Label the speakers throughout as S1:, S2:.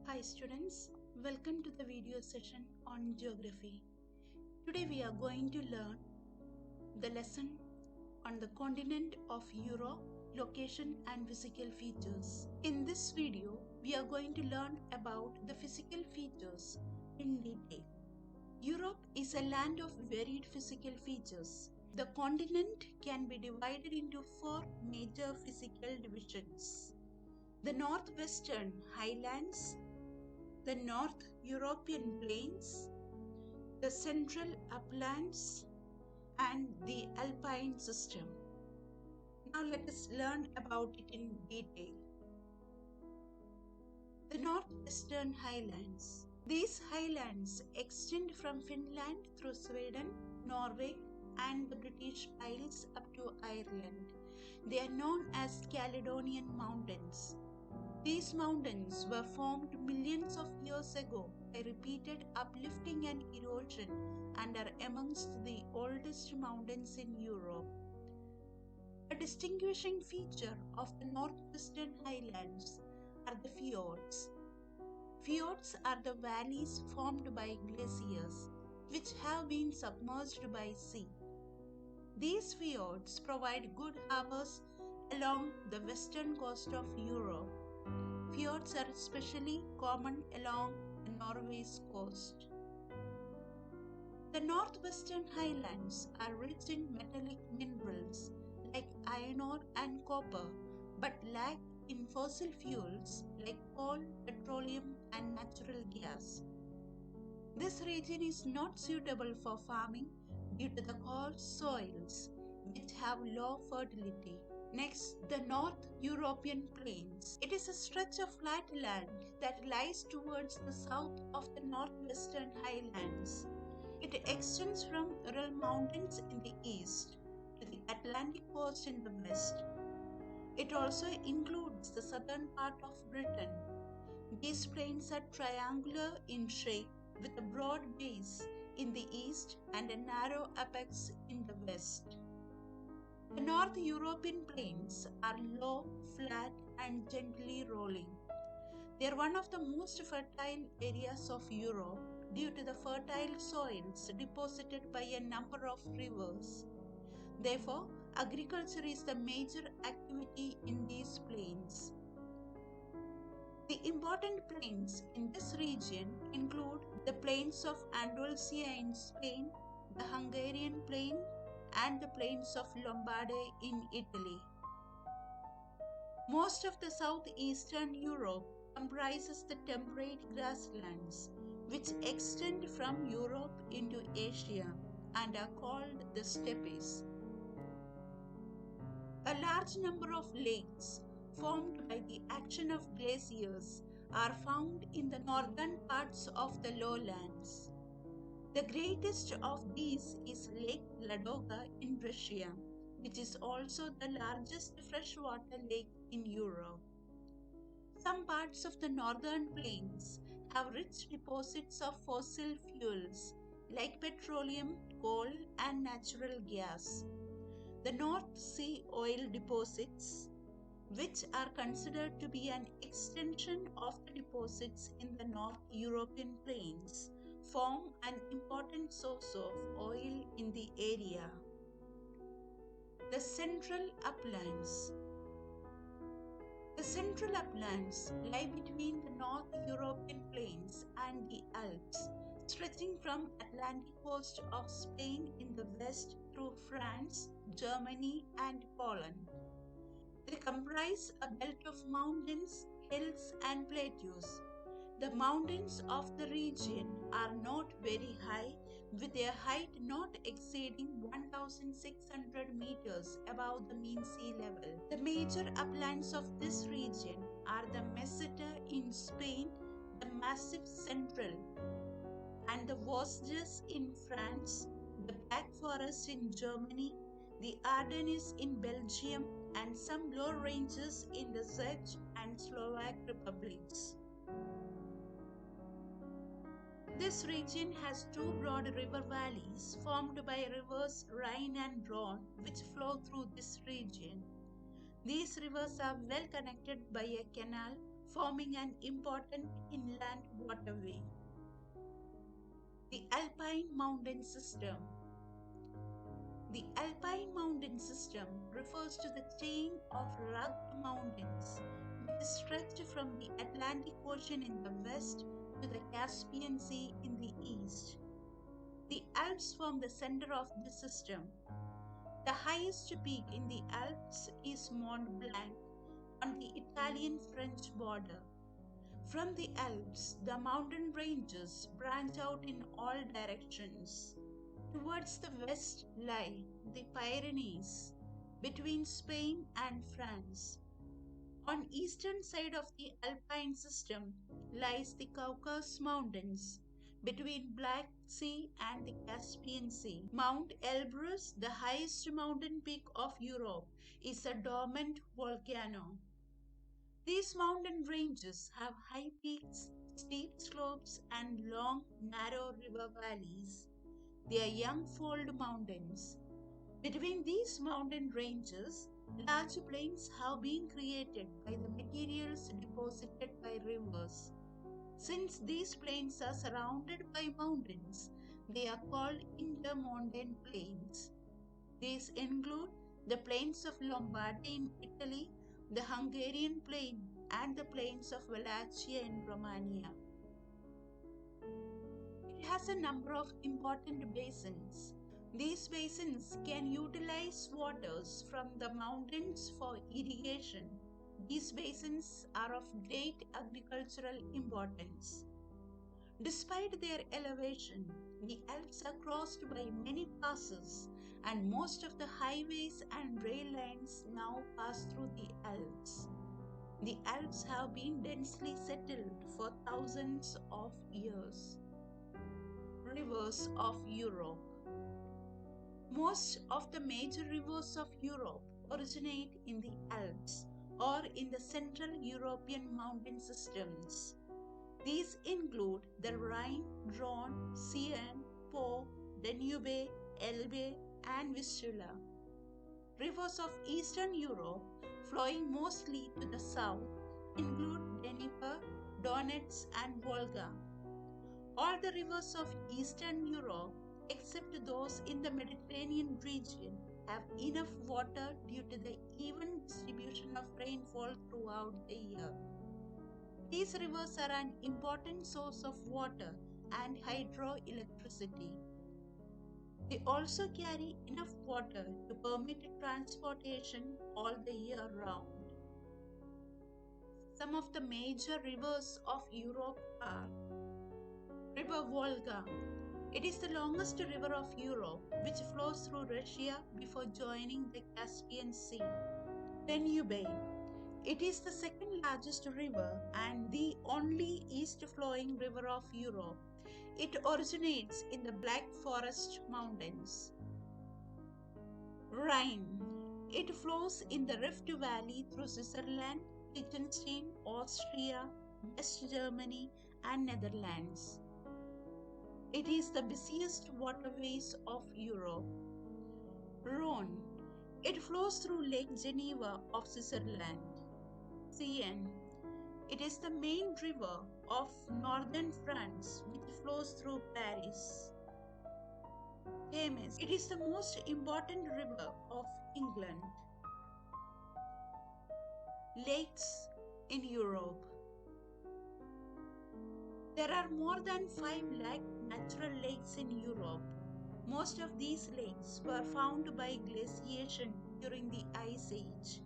S1: Hi students, welcome to the video session on geography. Today we are going to learn the lesson on the continent of Europe, location and physical features. In this video, we are going to learn about the physical features in detail. Europe is a land of varied physical features. The continent can be divided into four major physical divisions: the Northwestern Highlands, the North European Plains, the Central Uplands, and the Alpine system. Now let us learn about it in detail. The Northwestern Highlands. These highlands extend from Finland through Sweden, Norway, and the British Isles up to Ireland. They are known as Caledonian Mountains. These mountains were formed millions of years ago by repeated uplifting and erosion and are amongst the oldest mountains in Europe. A distinguishing feature of the Northwestern Highlands are the fjords. Fjords are the valleys formed by glaciers which have been submerged by sea. These fjords provide good harbors along the western coast of Europe. Fjords are especially common along the Norway's coast. The Northwestern Highlands are rich in metallic minerals like iron ore and copper, but lack in fossil fuels like coal, petroleum, and natural gas. This region is not suitable for farming due to the coarse soils, which have low fertility. Next, the North European Plains. It is a stretch of flat land that lies towards the south of the Northwestern Highlands. It extends from Ural Mountains in the east to the Atlantic coast in the west. It also includes the southern part of Britain. These plains are triangular in shape with a broad base in the east and a narrow apex in the west. The North European plains are low, flat, and gently rolling. They are one of the most fertile areas of Europe due to the fertile soils deposited by a number of rivers. Therefore, agriculture is the major activity in these plains. The important plains in this region include the plains of Andalusia in Spain, the Hungarian plain, and the plains of Lombardy in Italy. Most of the southeastern Europe comprises the temperate grasslands, which extend from Europe into Asia and are called the steppes. A large number of lakes formed by the action of glaciers are found in the northern parts of the lowlands. The greatest of these is Lake Ladoga in Russia, which is also the largest freshwater lake in Europe. Some parts of the northern plains have rich deposits of fossil fuels like petroleum, coal, and natural gas. The North Sea oil deposits, which are considered to be an extension of the deposits in the North European plains, form an important source of oil in the area. The Central Uplands. The Central Uplands lie between the North European plains and the Alps, stretching from Atlantic coast of Spain in the west through France, Germany, and Poland. They comprise a belt of mountains, hills, and plateaus. The mountains of the region are not very high, with their height not exceeding 1,600 meters above the mean sea level. The major uplands of this region are the Meseta in Spain, the Massif Central, and the Vosges in France, the Black Forest in Germany, the Ardennes in Belgium, and some low ranges in the Czech and Slovak republics. This region has two broad river valleys formed by rivers Rhine and Rhone, which flow through this region. These rivers are well connected by a canal, forming an important inland Finland waterway. The Alpine mountain system. The Alpine mountain system refers to the chain of rugged mountains which stretch from the Atlantic Ocean in the west to the Caspian Sea in the east. The Alps form the center of the system. The highest peak in the Alps is Mont Blanc on the Italian-French border. From the Alps, the mountain ranges branch out in all directions. Towards the west lie the Pyrenees between Spain and France. On eastern side of the Alpine system lies the Caucasus Mountains between Black Sea and the Caspian Sea. Mount Elbrus, the highest mountain peak of Europe, is a dormant volcano. These mountain ranges have high peaks, steep slopes, and long, narrow river valleys. They are young fold mountains. Between these mountain ranges, large plains have been created by the materials deposited by rivers. Since these plains are surrounded by mountains, they are called intermontane plains. These include the plains of Lombardy in Italy, the Hungarian plain, and the plains of Wallachia in Romania. It has a number of important basins. These basins can utilize waters from the mountains for irrigation. These basins are of great agricultural importance. Despite their elevation, the Alps are crossed by many passes, and most of the highways and rail lines now pass through the Alps. The Alps have been densely settled for thousands of years. Rivers of Europe. Most of the major rivers of Europe originate in the Alps or in the Central European mountain systems. These include the Rhine, Rhone, Seine, Po, Danube, Elbe, and Vistula. Rivers of Eastern Europe, flowing mostly to the south, include Dnieper, Donets, and Volga. All the rivers of Eastern Europe, except those in the Mediterranean region, have enough water due to the even distribution of rainfall throughout the year. These rivers are an important source of water and hydroelectricity. They also carry enough water to permit transportation all the year round. Some of the major rivers of Europe are River Volga. It is the longest river of Europe which flows through Russia before joining the Caspian Sea. Danube. It is the second largest river and the only east-flowing river of Europe. It originates in the Black Forest Mountains. Rhine. It flows in the Rift Valley through Switzerland, Liechtenstein, Austria, West Germany, and Netherlands. It is the busiest waterways of Europe. Rhone. It flows through Lake Geneva of Switzerland. Seine. It is the main river of northern France which flows through Paris. Thames. It is the most important river of England. Lakes in Europe. There are more than 5 lakh natural lakes in Europe. Most of these lakes were found by glaciation during the Ice Age.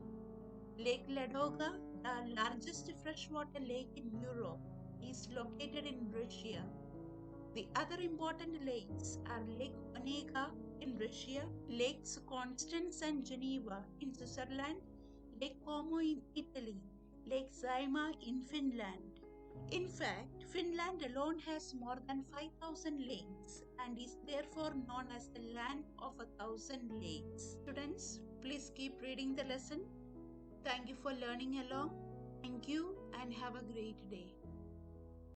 S1: Lake Ladoga, the largest freshwater lake in Europe, is located in Russia. The other important lakes are Lake Onega in Russia, Lakes Constance and Geneva in Switzerland, Lake Como in Italy, Lake Saimaa in Finland. In fact, Finland alone has more than 5,000 lakes and is therefore known as the land of 1,000 lakes. Students, please keep reading the lesson. Thank you for learning along. Thank you and have a great day.